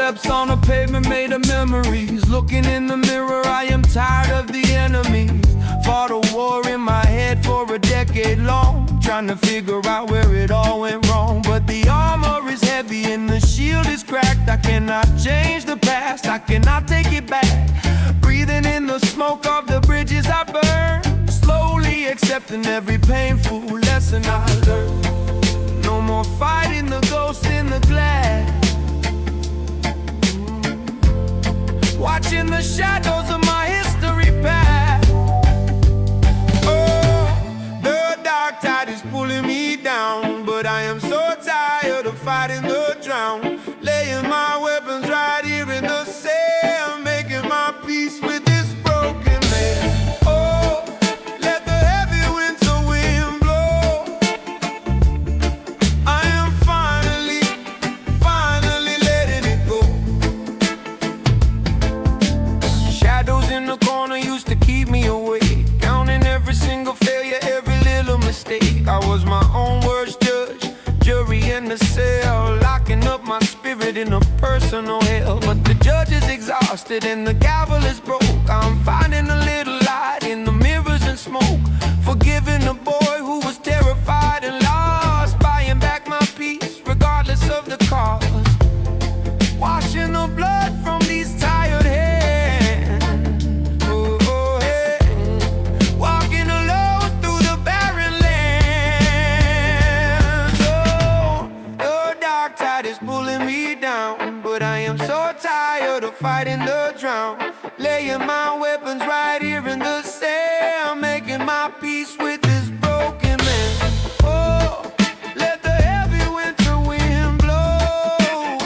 Footsteps on the pavement made of memories. Looking in the mirror, I am tired of the enemies. Fought a war in my head for a decade long, trying to figure out where it all went wrong. But the armor is heavy and the shield is cracked. I cannot change the past, I cannot take it back. Breathing in the smoke of the bridges I burn, slowly accepting every painful lesson I learned. No more fighting the ghost in the glass, watching the shadows of my history pass. Oh, the dark tide is pulling me down, but I am so tired of fighting the drown. Laying my weapons right here in the sand, making my peace with this broken man. Oh, let the heavy winter wind blow. I am finally letting it go. Shadows in the corner used to keep me awake, counting every single failure, every little mistake. I was my own worst judge, jury in the cell, locking up my spirit in a personal hell. But the judge is exhausted and the gavel is broke. I'm finding a little light in the mirrors and smoke, forgiving the boy who was terrified and lost, buying back my peace regardless of the cost, washing the blood from these tired hands. Oh, oh, hey. Walking alone through the barren lands. Oh, the dark tide is pulling me down, but I am so tired of fighting the drown. Laying my weapons right here in the sand, making my peace with this broken man. Oh, let the heavy winter wind blow.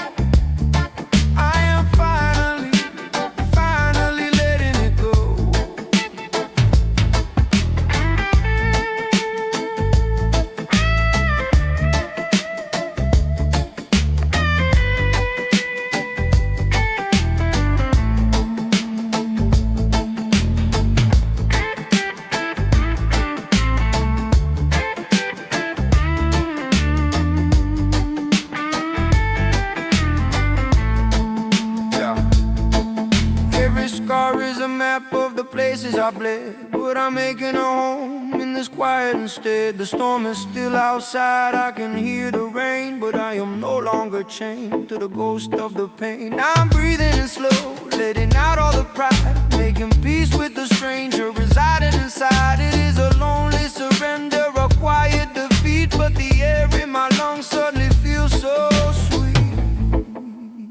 I am finally letting it go. Scar is a map of the places I bled, but I'm making a home in this quiet instead. The storm is still outside, I can hear the rain, but I am no longer chained to the ghost of the pain. Now I'm breathing in slow, letting out all the pride, making peace with the stranger residing inside. It is a lonely surrender, a quiet defeat, but the air in my lungs suddenly feels so sweet. Oh,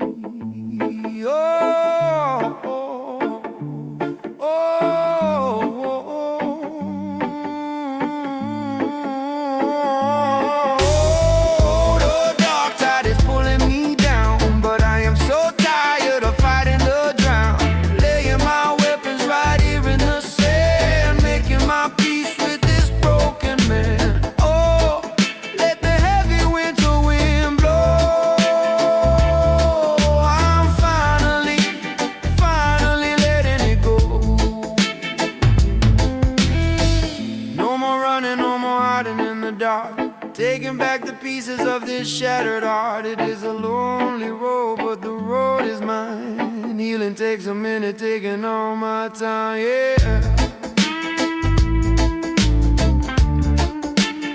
taking back the pieces of this shattered heart. It is a lonely road, but the road is mine. Healing takes a minute, taking all my time, yeah.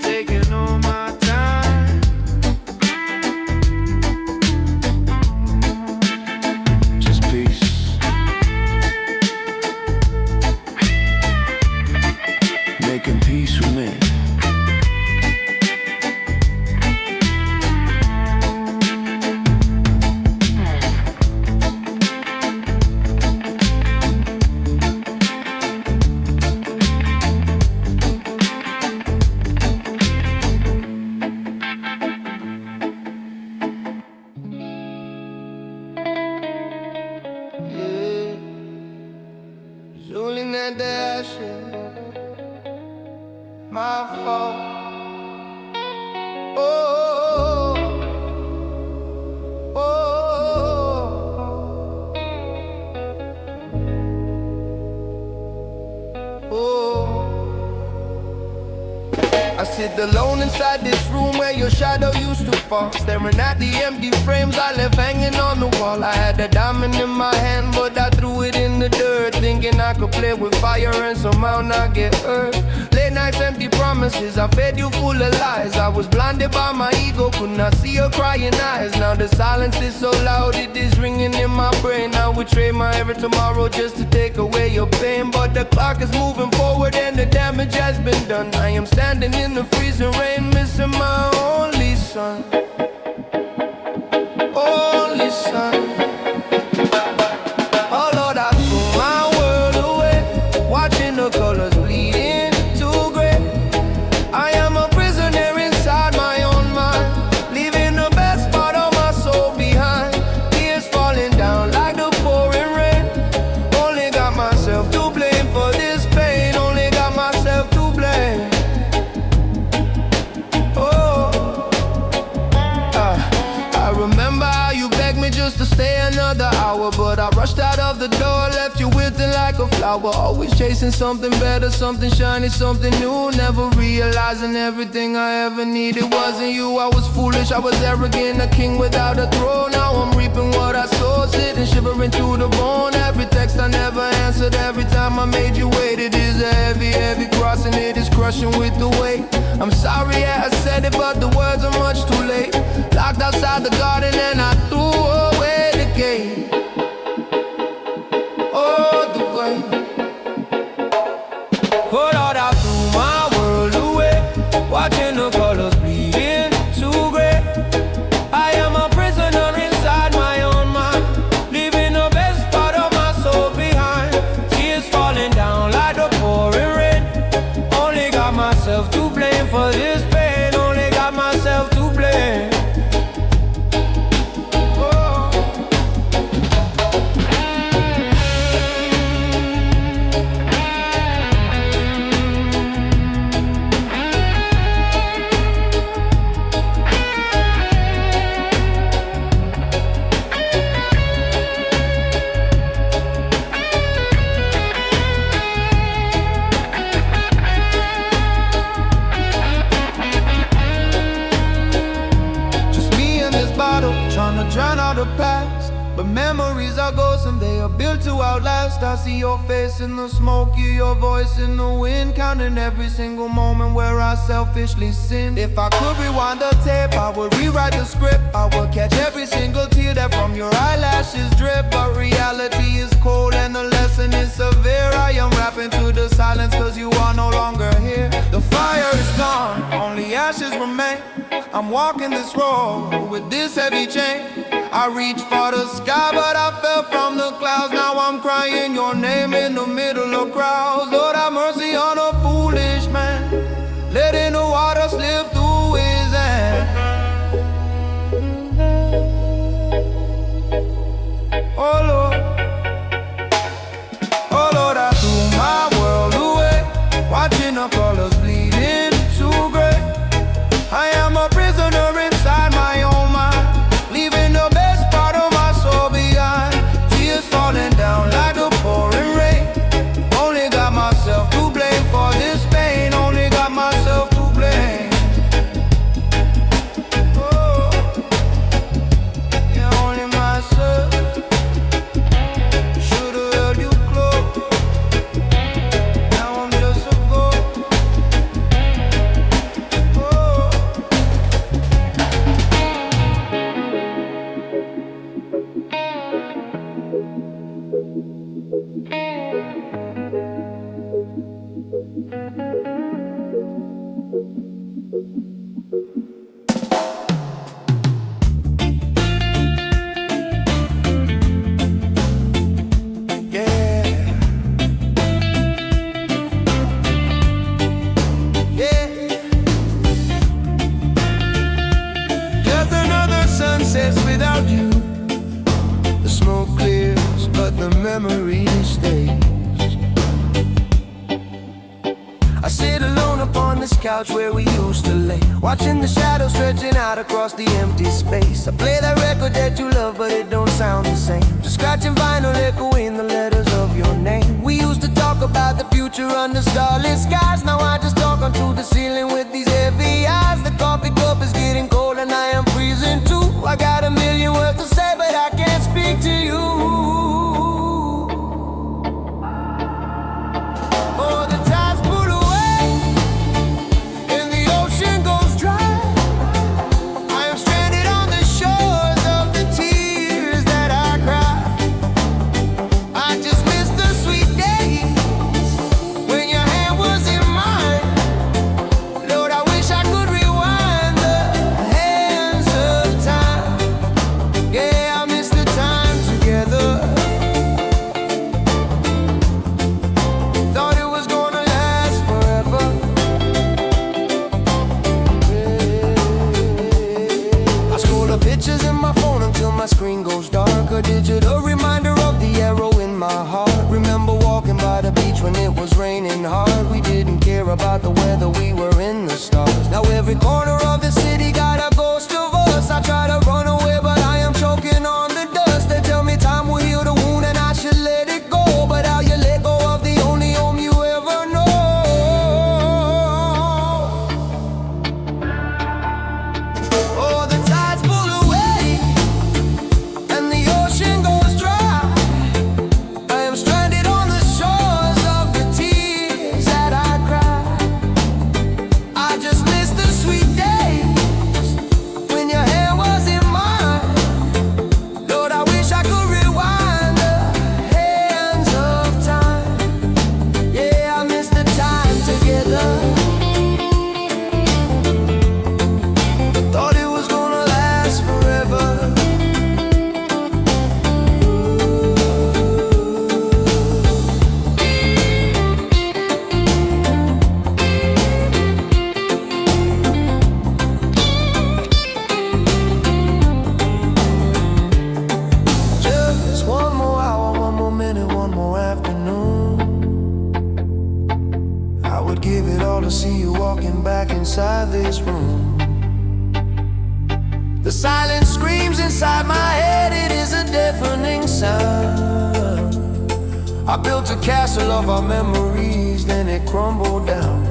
Taking all my time. Just peace. Making peace with me. Rolling at the ashes, my fault. Oh, oh, oh, oh. I I sit alone inside this room where your shadow used to fall, staring at the empty frames I left hanging on the wall. I had a diamond in my hand, but I threw it in the dirt, thinking I could play with fire and somehow not get hurt. Late nights, empty promises, I fed you full of lies. I was blinded by my ego, could not see your crying eyes. Now the silence is so loud, it is ringing in my brain. I would trade my every tomorrow just to take away your pain, but the clock is moving forward and the damage has been done. I am standing in the freezing rain, missing my only son. Only son. Oh Lord, I threw my world away, watching the colors bleed into gray. I am a prisoner inside my own mind, leaving the best part of my soul behind. Tears falling down like the pouring rain. Only got myself to blame for this pain, only got myself to blame. I remember how you begged me just to stay another hour, but I rushed out of the door, left you wilting like a flower. Always chasing something better, something shiny, something new, never realizing everything I ever needed wasn't you. I was foolish, I was arrogant, a king without a throne. Now I'm reaping what I sowed, sitting shivering to the bone. Every text I never answered, every time I made you wait. It is a heavy, heavy cross and it is crushing with the weight. I'm sorry, yeah, I said it, but the words are much too late. Locked outside the garden and I threw away the gate. Oh, the way. Oh Lord, I threw my world away, watching the colors bleed into gray. I am a prisoner inside my own mind, leaving the best part of my soul behind. Tears falling down like the pouring rain. Only got myself to blame for this pain, only got myself to blame. Trying to drown out the past, but memories are ghosts and they are built to outlast. I see your face in the smoke, hear your voice in the wind, counting every single moment where I selfishly sinned. If I could rewind the tape, I would rewrite the script. I would catch every single tear that from your eyelashes drip. But reality is cold and the lesson is severe. I am rapping to the silence cause you are no longer here. The fire is gone, only ashes remain. I'm walking this road with this heavy chain. I reached for the sky but I fell from the clouds. Now I'm crying your name in the middle of crowds. Lord have mercy on a foolish man, letting the water slip through his hand. Oh Lord, I threw my world away, watching the colors bleed into gray. I am a prisoner inside my own mind, leaving the best part of my soul behind. Tears falling down like the pouring rain. Only got myself to blame for this pain, only got myself to blame. Oh, yeah, only myself. Should've held you close, now I'm just a ghost. Without you, the smoke clears, but the memory stays. I sit alone upon this couch where we used to lay, watching the shadows stretching out across the empty space. I play that record that you love, but it don't sound the same. Just scratching vinyl, echoing the letters of your name. We used to talk about the future under starlit skies. Now I just talk onto the ceiling with these remember walking by the beach when it was raining hard. We didn't care about the weather, we were in the stars. Now every corner of the city got a ghost of us. I try to run away, but I am choking on the dust. They tell me time will heal the wound and I should let it go. But how you let go of the only home you ever know? Oh, the tides pull away and the ocean goes dry. I am stranded on the shores of the tears that I cry. I just miss the sweet days when your hand was in mine. Lord, I wish I could rewind the hands of time. Yeah, I miss the time together. Thought it was gonna last forever. Just one more hour, one more minute, one more afternoon. I would give it all to see you walking back inside this room. The silence screams inside my head, it is a deafening sound. I built a castle of our memories, then it crumbled down.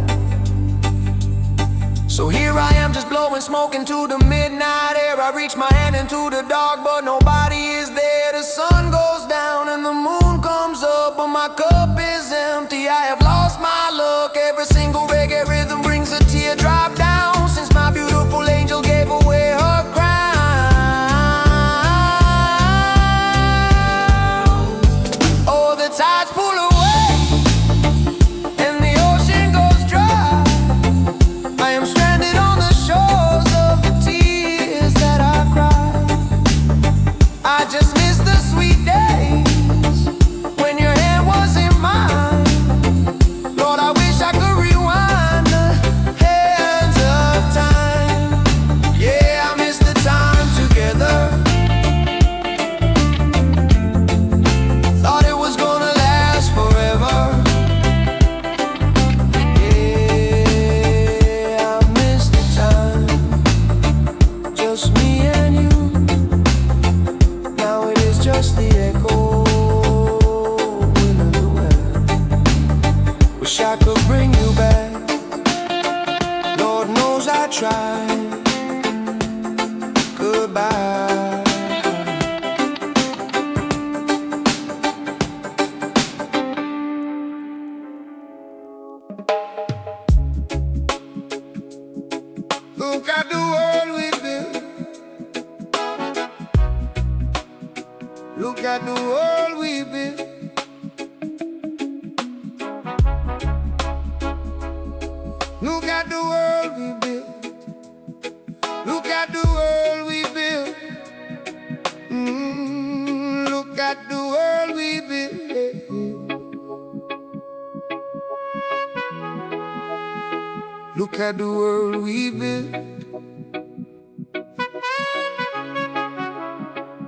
So here I am just blowing smoke into the midnight air. I reach my hand into the dark, but nobody is there. The sun goes down and the moon comes up, but my cup is empty. I have lost my luck. Every single reggae rhythm brings a teardrop down since my beautiful angel gave away her crown. Oh, the tides pull away and the ocean goes dry. I am stranded on the shores of the tears that I cry. I just miss the sweet days when your hand was in mine. Lord, I wish I could rewind the hands of time. Yeah, I miss the time together. Thought it was gonna last forever. Yeah, I miss the time. Just me and you. Now it is just the echo in the wind. Wish I could bring you back. Lord knows I tried. Goodbye. Look at the world we built. Look at the world we built. Look at the world we built. Look at the world we built. Look at the world we built. Look at the world we built.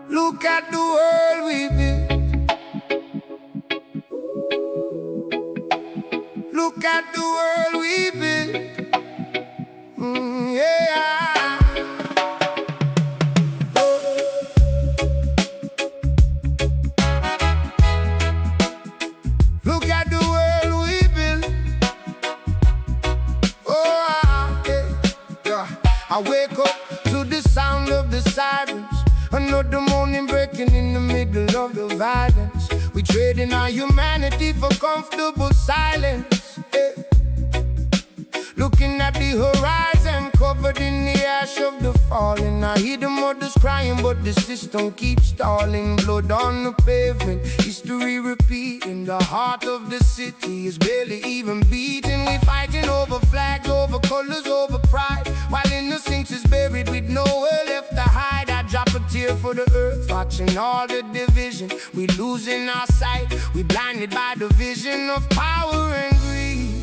Look at the world we built. Look at the world we built. Yeah. Look at the world we built. Yeah. I wake up to the sound of the sirens. Another morning breaking in the middle of the violence. We trading our humanity for comfortable silence. Looking at the horizon, covered in the ash of the fallen. I hear the mothers crying, but the system keeps stalling. Blood on the pavement, history repeating. The heart of the city is barely even beating. We fighting over flags, over colors, over pride, while innocence is buried with nowhere left to hide. I drop a tear for the earth, watching all the division. We losing our sight, we blinded by the vision of power and greed,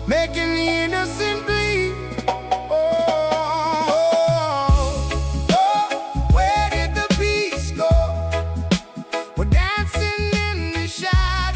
making the innocent bleed. Where did the peace go? We're dancing in the shadows.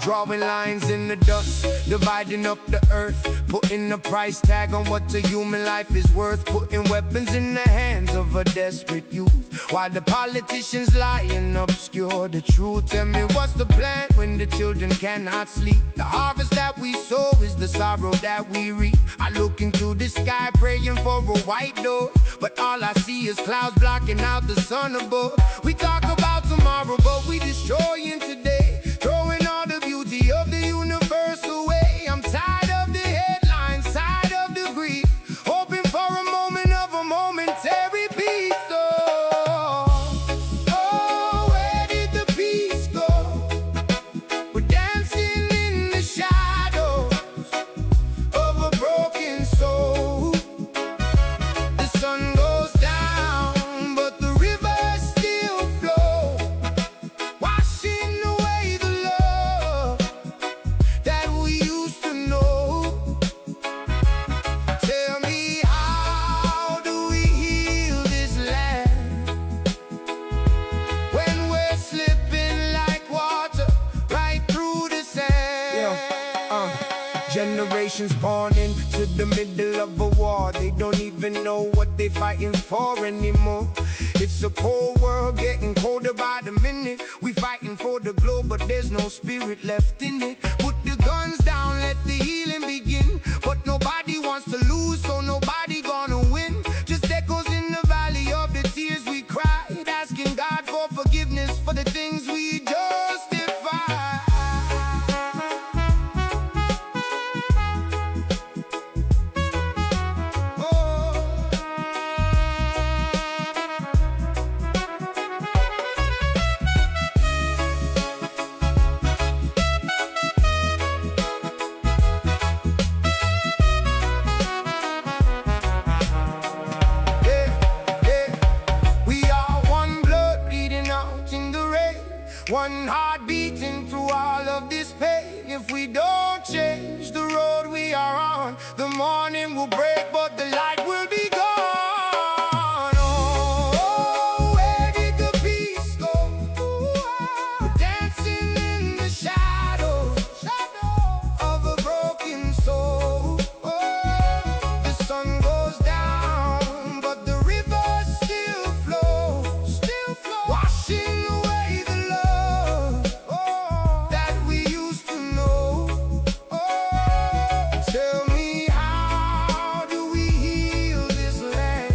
Drawing lines in the dust, dividing up the earth, putting a price tag on what a human life is worth, putting weapons in the hands of a desperate youth, while the politicians lie and obscure the truth. Tell me, what's the plan when the children cannot sleep? The harvest that we sow is the sorrow that we reap. I look into the sky praying for a white door, but all I see is clouds blocking out the sun above. We talk about tomorrow, but we destroying today, throwing all the beauty of the universe away. I'm tired of the headlines, tired of the grief, hoping for a moment of a momentary peace. Oh, where did the peace go? We're dancing in the shadows of a broken soul. The sun goes down, but the rivers still flow, washing away the love that we used to know. Tell me, how do we heal this land when we're slipping like water right through the sand? Generations born into the middle of a war, they don't even know what they're fighting for anymore. It's a cold world, getting colder by the minute. We fighting for the globe, but there's no spirit left in it. Put the guns down, let the healing begin. But nobody wants to lose, so nobody gonna win. Just echoes in the valley of the tears we cried, asking God for forgiveness for the things we justify. One heart beating through all of this pain. If we don't change the road we are on, the morning will break, but the light will be gone. Oh, where did the peace go? We're dancing in the shadows of a broken soul. Oh, the sun goes down, but the rivers still flow, washing away the love that we used to know. Oh, tell me, how do we heal this land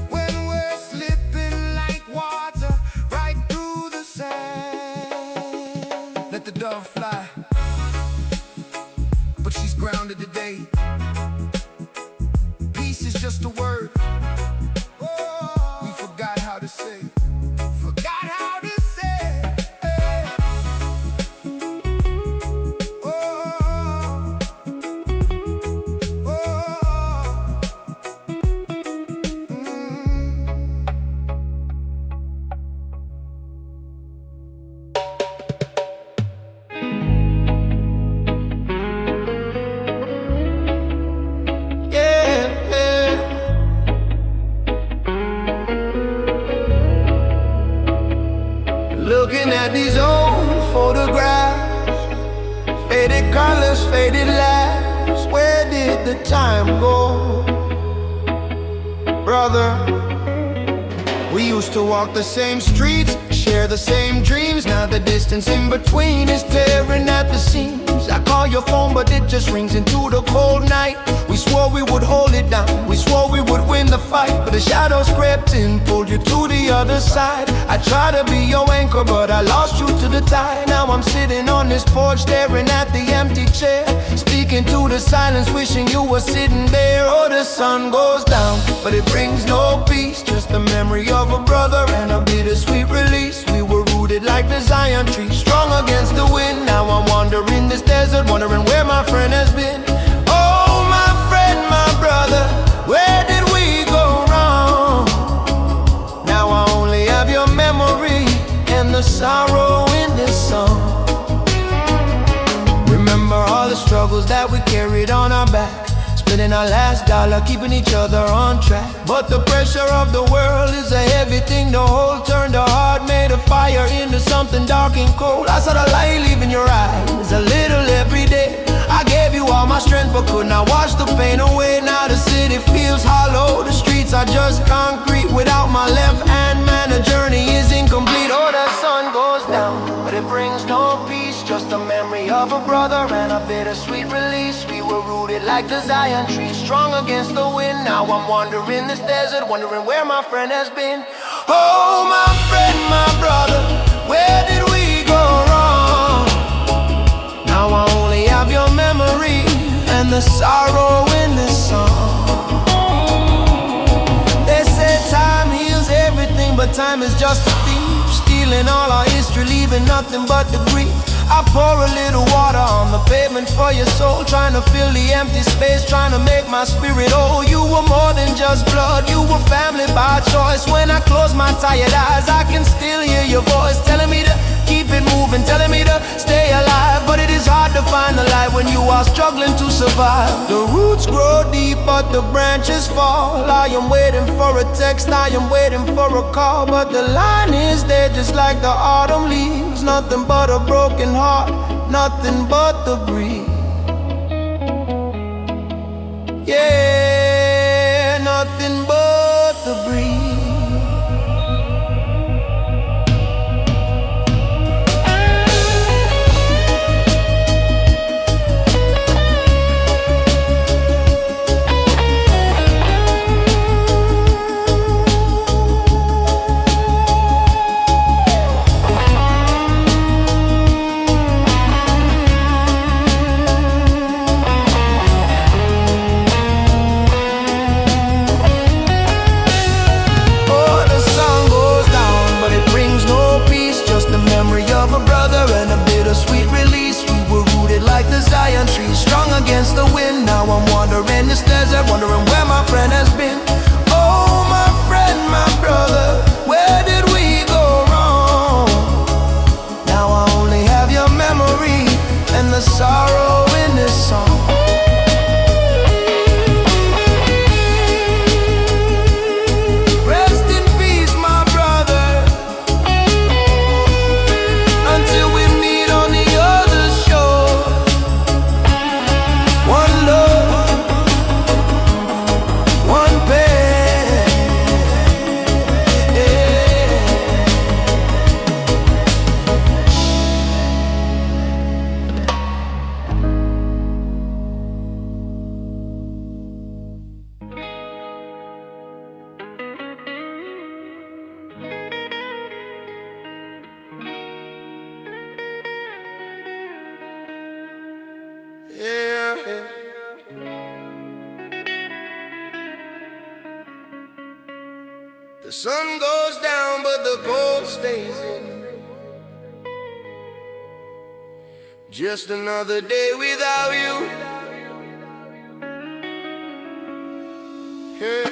when we're slipping like water right through the sand? Let the dove fly, but she's grounded today. Peace is just a word we forgot how to say. Forgot how to say. Oh, oh, looking at these old photographs, faded colors, faded laughs. Where did the time go? Brother, we used to walk the same streets, share the same dreams. Now the distance in between is tearing at the seams. I call your phone, but it just rings into the cold night. We swore we would hold it down, we swore we would win the fight, but the shadows crept in, pulled you to the other side. I tried to be your anchor, but I lost you to the tide. Now I'm sitting on this porch, staring at the empty chair, speaking to the silence, wishing you were sitting there. Oh, the sun goes down, but it brings no peace, just the memory of a brother and a bittersweet release. We were rooted like the Zion tree, strong against the wind. Now I'm wandering this desert, wondering where my friend has been. Oh, my friend, my brother, where did we go wrong? Now I only have your memory and the sorrow in this song. Remember all the struggles that we carried on our back, spending our last dollar, keeping each other on track. But the pressure of the world is a heavy thing to hold. Turned a heart made of fire into something dark and cold. I saw the light leave in your eyes a little every day. I gave you all my strength but could not wash the pain away. Now the city feels hollow, the streets are just concrete. Without my left hand, man, the journey is incomplete. Oh, the sun goes down, but it brings no peace. Just a memory of a brother and a bittersweet release. We were rooted like the Zion tree, strong against the wind. Now I'm wandering this desert, wondering where my friend has been. Oh, my friend, my brother, where did we go wrong? Now I only have your memory and the sorrow in this song. They say time heals everything, but time is just a thief, stealing all our history, leaving nothing but the grief. I pour a little water on the pavement for your soul, trying to fill the empty space, trying to make my spirit whole. You were more than just blood, you were family by choice. When I close my tired eyes, I can still hear your voice telling me to keep it moving, telling me to stay alive. But it is hard to find the light when you are struggling to survive. The roots grow deep but the branches fall. I am waiting for a text, I am waiting for a call, but the line is there just like the autumn leaves. Nothing but a broken heart, nothing but the breeze. Yeah, nothing but the breeze. Zion tree, strong against the wind. Now I'm wandering this desert, wondering where my friend has been. Oh, my friend, my brother, where did we go wrong? Now I only have your memory and the sorrow in this song. Rest in peace, my brother, until we meet on the other shore. One love, one pain. Yeah. Yeah. The sun goes down, but the cold stays in. Just another day without you. Yeah.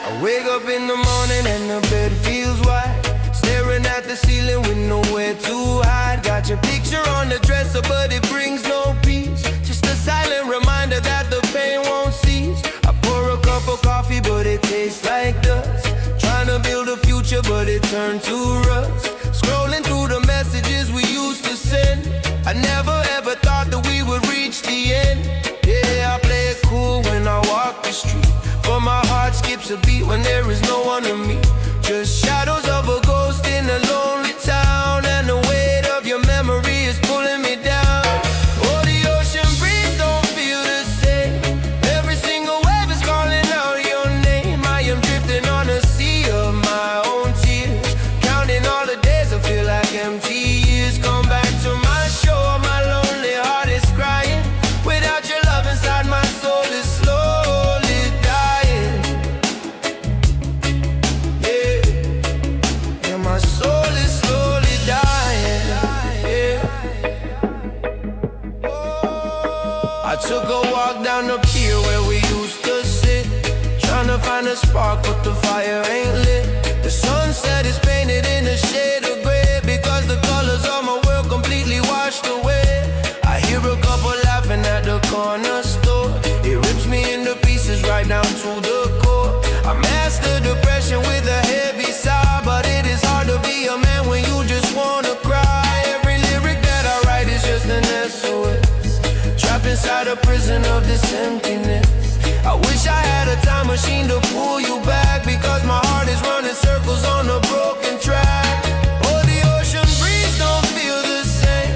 I wake up in the morning and the bed feels wide, staring at the ceiling with nowhere to hide. Got your picture on the dresser, but it brings no peace. Just a silent reminder that the pain won't cease. I pour a cup of coffee, but it tastes like dust. Trying to build a future, but it turned to rust. Scrolling through the messages we used to send. I never ever thought that we would reach the end. Yeah, I play it cool when I walk the street, but my heart skips a beat when there is no one to meet. Just shadows of a ghost in a lonely town, and the weight of your memory is pulling me down. Oh, the ocean breeze don't feel the same. Every single wave is calling out your name. I am drifting on a sea of my own tears, counting all the days I feel like empty years. Come back to my shore, my lonely heart is crying. Without your love inside, my soul is slowly dying. Yeah, my soul is slowly dying. Yeah. I took a walk down the pier where we used to sit, trying to find a spark, but the fire ain't lit. The sunset is painted in a shade of gray, because the colors of my world completely washed away. I hear a couple laughing at the corner store. It rips me in the to the core. I mastered depression with a heavy sigh, but it is hard to be a man when you just wanna cry. Every lyric that I write is just an SOS, trapped inside a prison of this emptiness. I wish I had a time machine to pull you back, because my heart is running circles on a broken track. Oh, the ocean breeze don't feel the same.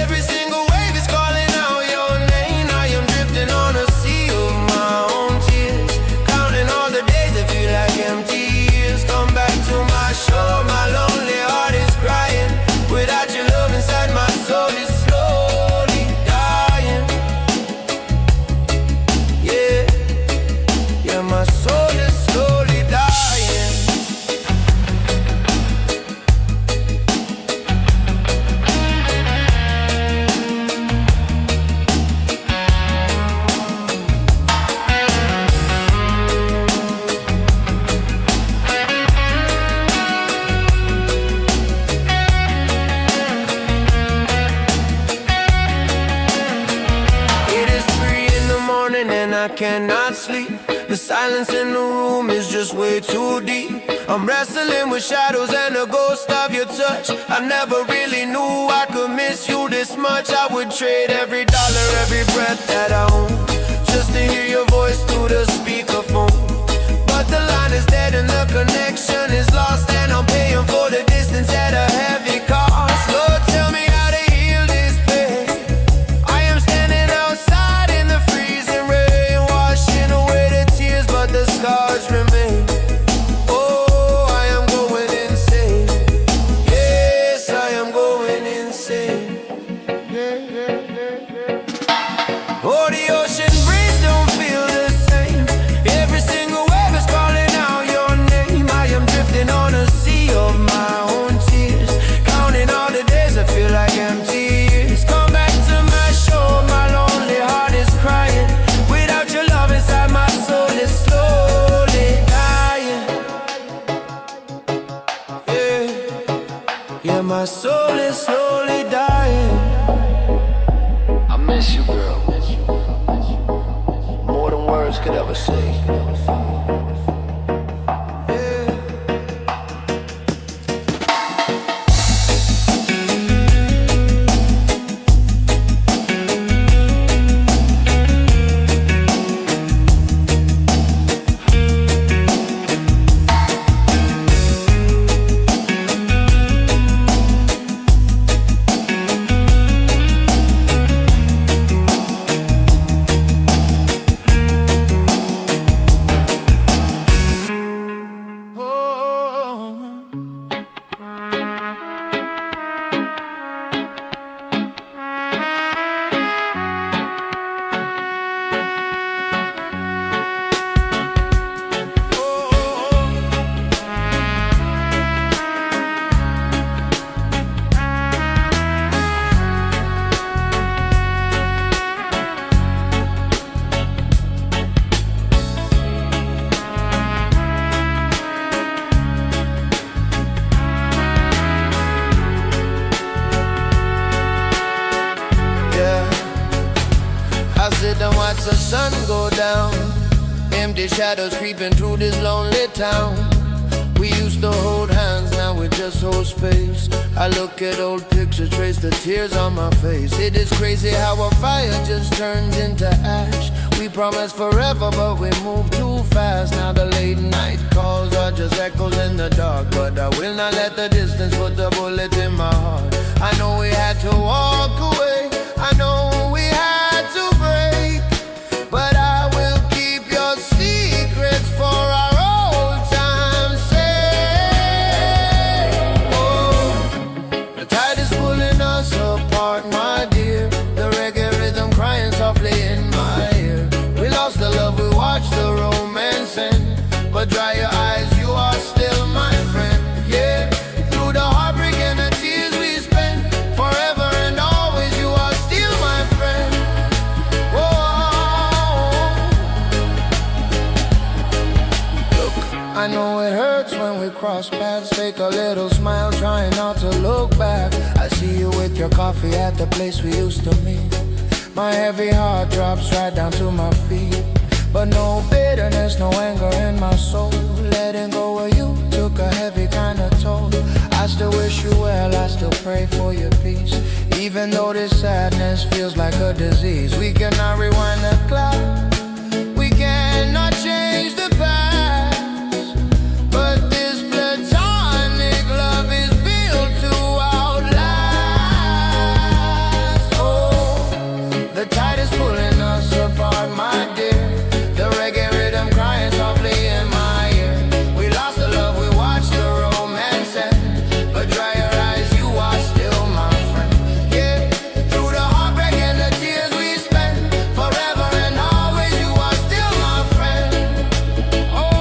Every single wave is calling out your name. I am drifting on a sea of my own tears, counting all the days that feel like empty years. Come back to my shore, my lonely heart is crying. Without your love inside, my soul is slowly dying. Yeah, yeah, my soul is slowly dying. And I cannot sleep. The silence in the room is just way too deep. I'm wrestling with shadows and a ghost of your touch. I never really knew I could miss you this much. I would trade every dollar, every breath that I own, just to hear your voice through the speakerphone. But the line is dead and the connection is lost, and I'm paying for the distance at a heavy cost. Lord, tell me how to heal this pain. I am standing outside in the freezing rain, washing away the tears, but the scars remain. Oh, I am going insane. Yes, I am going insane. Oh, the ocean breeze don't feel the same. Every single wave is calling out your name. I am drifting on a sea of my own tears, counting all the days that feel like empty years. Come back to my shore, my lonely heart is crying. Without your love inside, my soul is slowly dying. Yeah, yeah, my soul is slowly dying. I miss you, girl. More than words could ever say. And watch the sun go down, empty shadows creeping through this lonely town. We used to hold hands, now we just hold space. I look at old pictures, trace the tears on my face. It is crazy how a fire just turns into ash. We promised forever, but we move too fast. Now the late night calls are just echoes in the dark, but I will not let the distance put the bullet in my heart. I know we had to walk away, I know we had to break, but I will keep your secrets for our old time's sake. Oh, the tide is pulling us apart, my dear. The reggae rhythm crying softly in my ear. We lost the love, we watched the romance end, but dry your eyes, you are still my friend. Yeah, through the heartbreak and the tears we spent, forever and always you are still my friend. Look, I know it hurts when we cross paths. Take a little smile, trying not to look back. I see you with your coffee at the place we used to meet. My heavy heart drops right down to my feet. but no bitterness, no anger in my soul. Letting go of you took a heavy kind of toll. I still wish you well, I still pray for your peace. Even though this sadness feels like a disease, we cannot rewind the clock, we cannot change the past, but this platonic love is built to outlast. Oh, the tide is pulling us apart, my dear. The reggae rhythm crying softly in my ear. We lost the love, we watched the romance end, but dry your eyes, you are still my friend. Yeah, through the heartbreak and the tears we spent, forever and always, you are still my friend. Oh.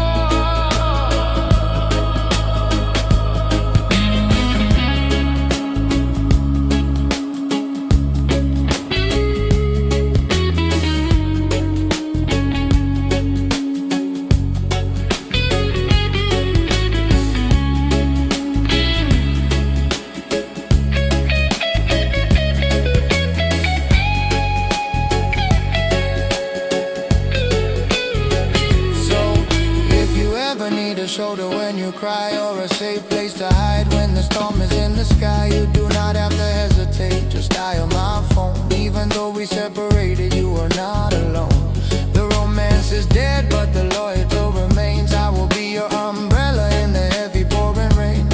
Need a shoulder when you cry, or a safe place to hide when the storm is in the sky. You do not have to hesitate, just dial my phone. Even though we separated, you are not alone. The romance is dead, but the loyalty remains. I will be your umbrella in the heavy pouring rain.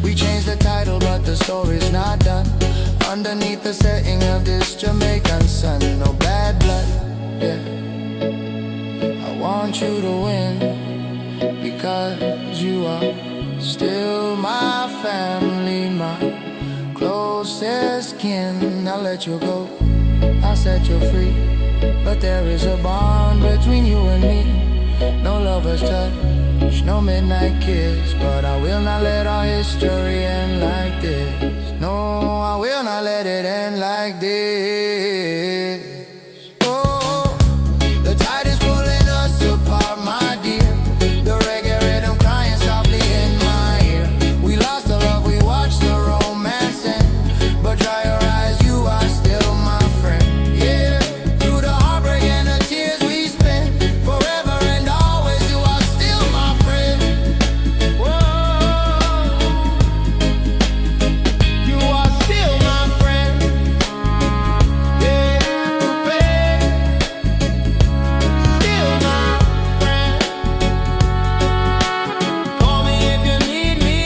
We changed the title, but the story's not done. Underneath the setting of this Jamaican sun, no bad blood, yeah. I want you to win, because you are still my family, my closest kin. I'll let you go, I'll set you free, but there is a bond between you and me. No lover's touch, no midnight kiss, but I will not let our history end like this. No, I will not let it end like this. Oh, the tide is pulling us apart, my dear. The reggae rhythm crying softly in my ear. We lost the love, we watched the romance end, but dry your eyes, you are still my friend. Yeah, through the heartbreak and the tears we spent, forever and always, you are still my friend. Whoa, you are still my friend. Yeah, babe, still my friend. Call me if you need me.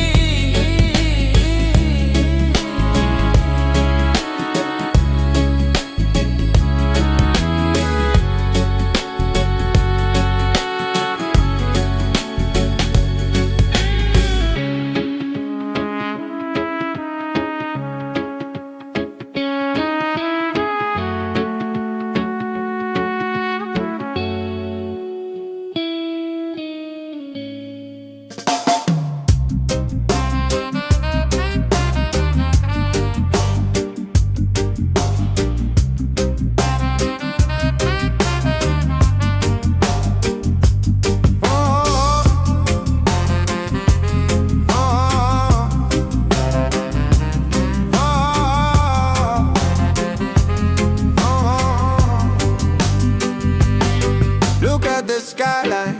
Look at the skyline,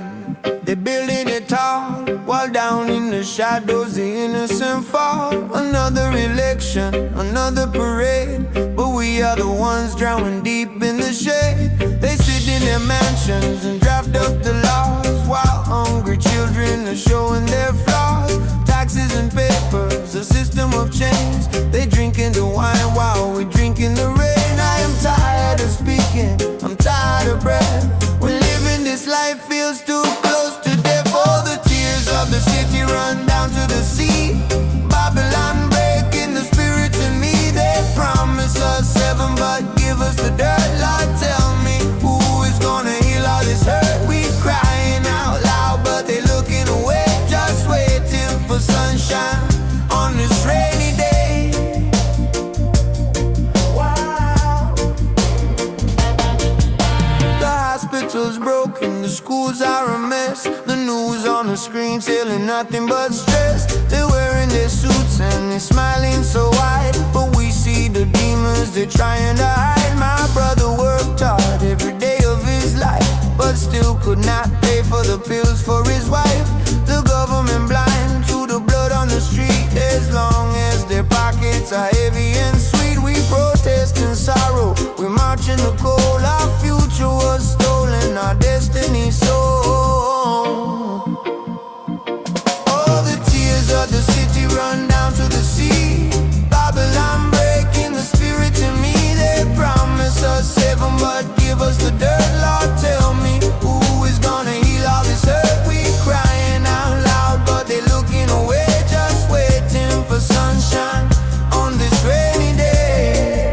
they're building it tall, while down in the shadows the innocent fall. Another election, another parade, but we are the ones drowning deep in the shade. They sit in their mansions and draft up the laws, while hungry children are showing their flaws. Taxes and papers, a system of chains. They drinking the wine while we drinking the rain. I am tired of speaking, I'm tired of breath. When living this life feels too close to death. All the tears of the city run down to the sea. Babylon breaking the spirits in me. They promise us heaven, but give us the dirt. Lord, tell me, who is gonna heal all this hurt? We crying out loud, but they looking away, just waiting for sunshine on this rainy day. Wow. The hospital's broken, the schools are a mess. The news on the screen telling nothing but stress. They're wearing their suits and they're smiling so wide, but we see the demons they're trying to hide. My brother worked hard every day of his life, but still still could not pay for the pills for his wife. The government blind to the blood on the street. As long as their pockets are heavy and sweet, we protest in sorrow, we march in the cold. Our future was stolen, our destiny sold. All the tears of the city run down to the sea. Babylon breaking the spirit in me. They promise us heaven but give us the dirt. Lord, tell me, who is gonna heal all this hurt? We crying out loud but they looking away, just waiting for sunshine on this rainy day.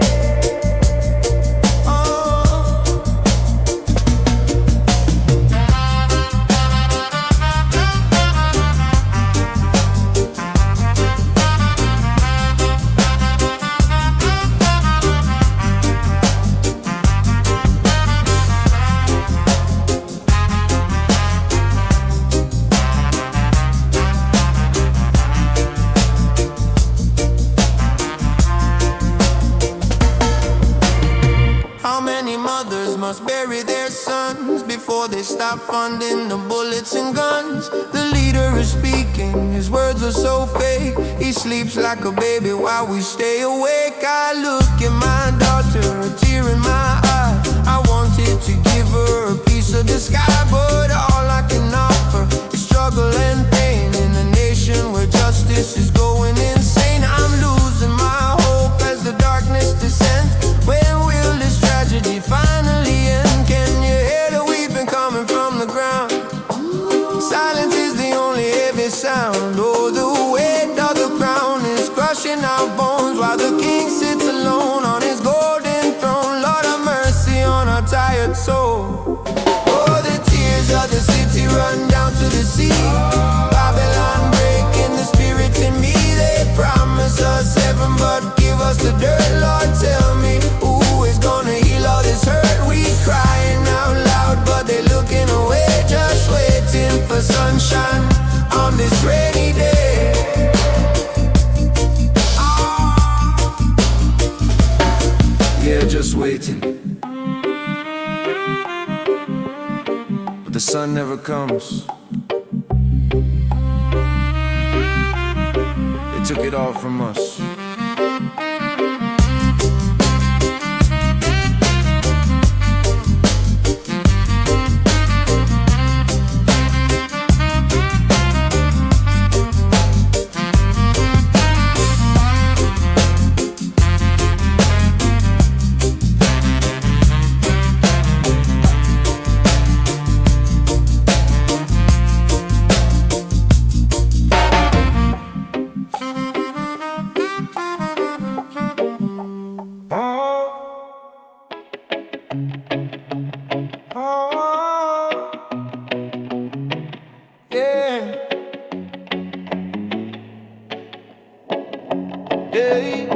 How many mothers must bury their sons before they stop funding the bullets and guns? The leader is speaking, his words are so fake. He sleeps like a baby while we stay awake. I look at my daughter, a tear in my eye. I wanted to give her a piece of the sky, but all I can offer is struggle and pain in a nation where justice is going insane. I'm losing my hope as the darkness descends. When will this tragedy finally end? Can you hear the weeping coming from the ground? Silence is the only heavy sound. Oh, the weight of the crown is crushing our bones while the king sits alone on his golden throne. Lord have mercy on our tired soul. Oh, the tears of the city run down to the sea. Babylon breaking the spirit in me. They promise us heaven but give us the dirt. Lord, tell me, who is gonna heal all this hurt? We crying out loud but they looking away, just waiting for sunshine on this rainy day. Yeah, just waiting, but the sun never comes. They took it all from us. Hey,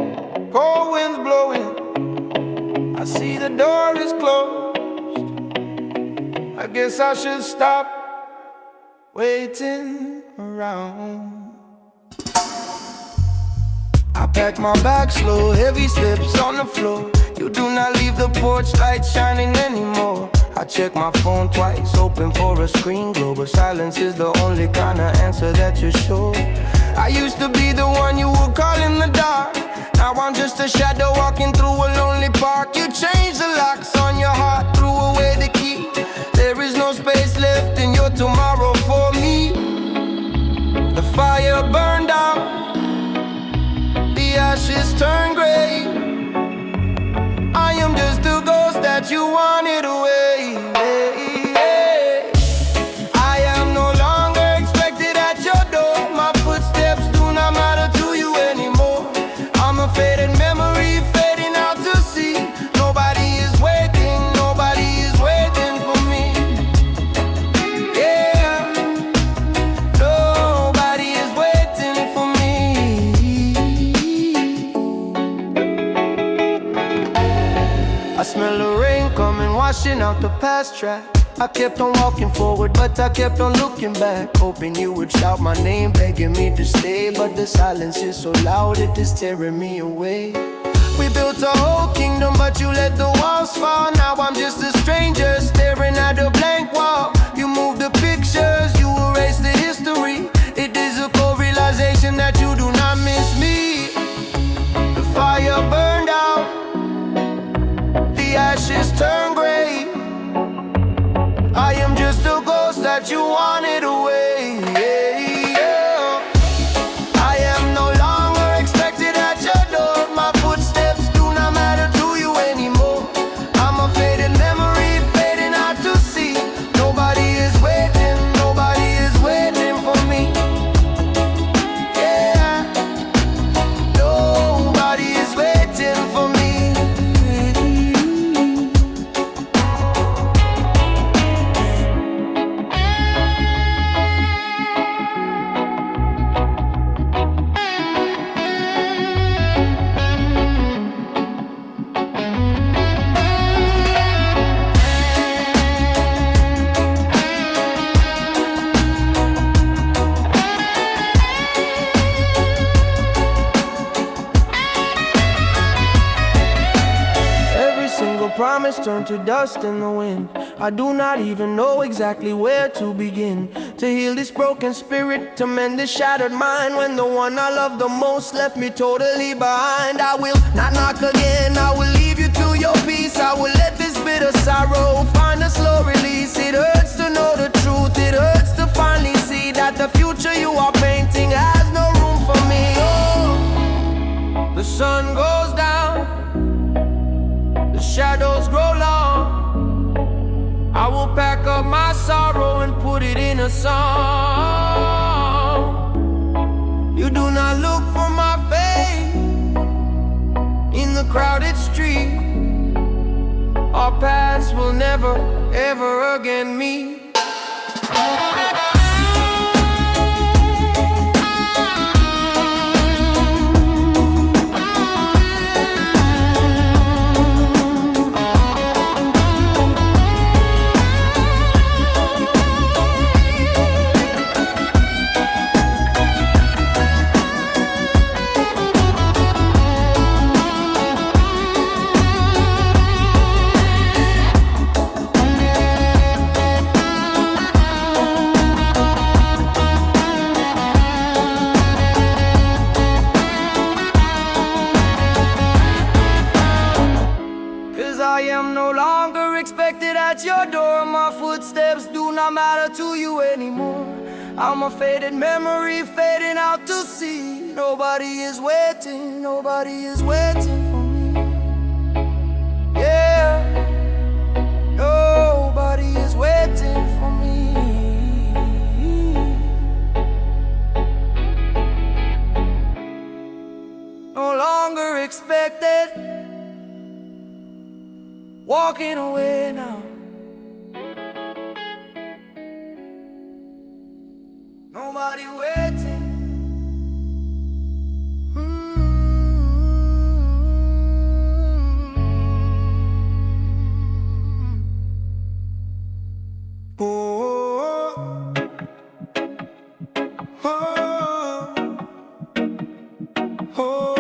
cold winds blowing, I see the door is closed. I guess I should stop waiting around. I pack my bag slow, heavy steps on the floor. You do not leave the porch light shining anymore. I check my phone twice, hoping for a screen glow, but silence is the only kind of answer that you're sure. I used to be the one you would call in the dark. Now I'm just a shadow walking through a lonely park. You changed the locks on your heart, threw away the key. There is no space left in your tomorrow for me. The fire burned out, the ashes turned gray. I am just a ghost that you wanted away. I am no longer expected at your door. My footsteps do not matter to you anymore. I'm a faded memory fading out to sea. Nobody is waiting for me. Yeah, nobody is waiting for me. I smell the rain coming, washing out the past track. I kept on walking forward, but I kept on looking back, hoping you would shout my name, begging me to stay. But the silence is so loud, it is tearing me away. We built a whole kingdom, but you let the walls fall. Now I'm just a stranger staring at a blank wall. ashes turn gray. I am just a ghost that you wanted away. I am no longer expected at your door. My footsteps do not matter to you anymore. I'm a faded memory fading out to sea. Nobody is waiting for me. Yeah, nobody is waiting for me. Promise turned to dust in the wind. I do not even know exactly where to begin to heal this broken spirit, to mend this shattered mind, when the one I love the most left me totally behind. I will not knock again, I will leave you to your peace. I will let this bitter sorrow find a slow release. It hurts to know the truth, it hurts to finally see that the future you are painting has no room for me. Oh, the sun goes down, the shadows grow long. I will pack up my sorrow and put it in a song. You do not look for my face in the crowded street. Our paths will never, ever again meet. I am no longer expected at your door. My footsteps do not matter to you anymore. I'm a faded memory fading out to sea. Nobody is waiting for me. Yeah, nobody is waiting for me. No longer expected, walking away now. Nobody waiting. Oh, oh, oh, oh,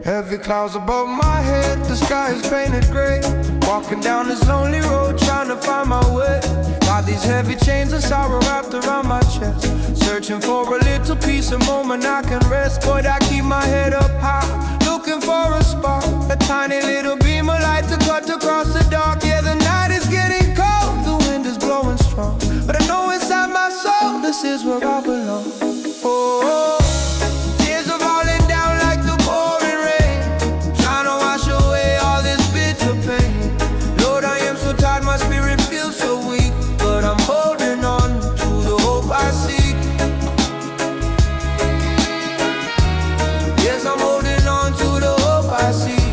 heavy clouds above my head, the sky is painted gray. Walking down this lonely road, trying to find my way. Got these heavy chains of sorrow wrapped around my chest, searching for a little peace, a moment I can rest. Boy, I keep my head up high, looking for a spark, a tiny little beam of light to cut across the dark. Yeah, the night is getting cold, the wind is blowing strong, but I know inside my soul, this is where I belong. Oh, tears are falling down like the pouring rain, trying to wash away all this bitter pain. Lord, I am so tired, my spirit feels so weak, but I'm holding on to the hope I seek. Yes, I'm holding on to the hope I see.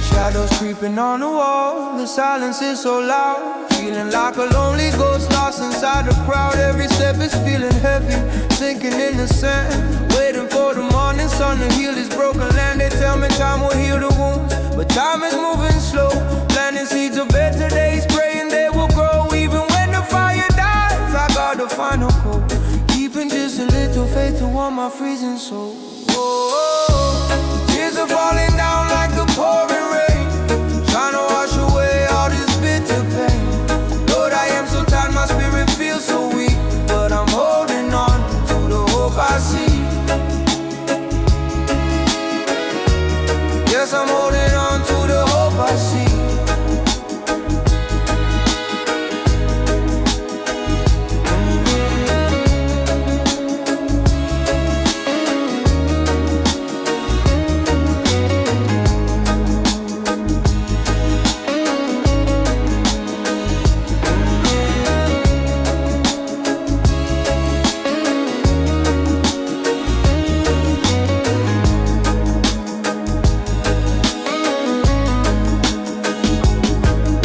Shadows creeping on the wall, the silence is so loud, feeling like a lonely ghost lost inside the crowd. Every step is feeling heavy, sinking in the sand, waiting for the morning sun to heal this broken land. They tell me time will heal the wounds, but time is moving slow. Planting seeds of better days, praying they will grow. Even when the fire dies, I got the final call, keeping just a little faith way to warm my freezing soul. Tears are falling down like the pouring rain, trying to wash away all this bitter pain. Lord, I am so tired, my spirit feels so weak, but I'm holding on to the hope I see. Yes, I'm holding on to the hope I see.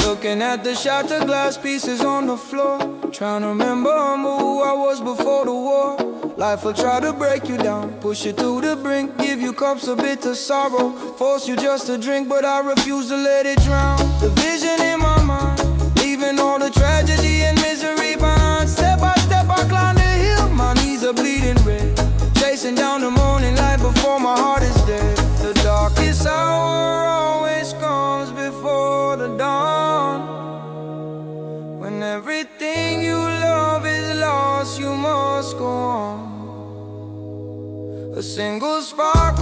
Looking at the shattered glass pieces on the floor, trying to remember who I was before the war. Life will try to break you down, push you to the brink, give you cups of bitter sorrow, force you just to drink, but I refuse to let it drown. The vision in my mind, leaving all the tragedy and misery behind. Step by step I climb the hill, my knees are bleeding red, chasing down the morning light before my heart is dead. The darkest hour always comes before the dawn. When everything you love is lost, you must go on. A single spark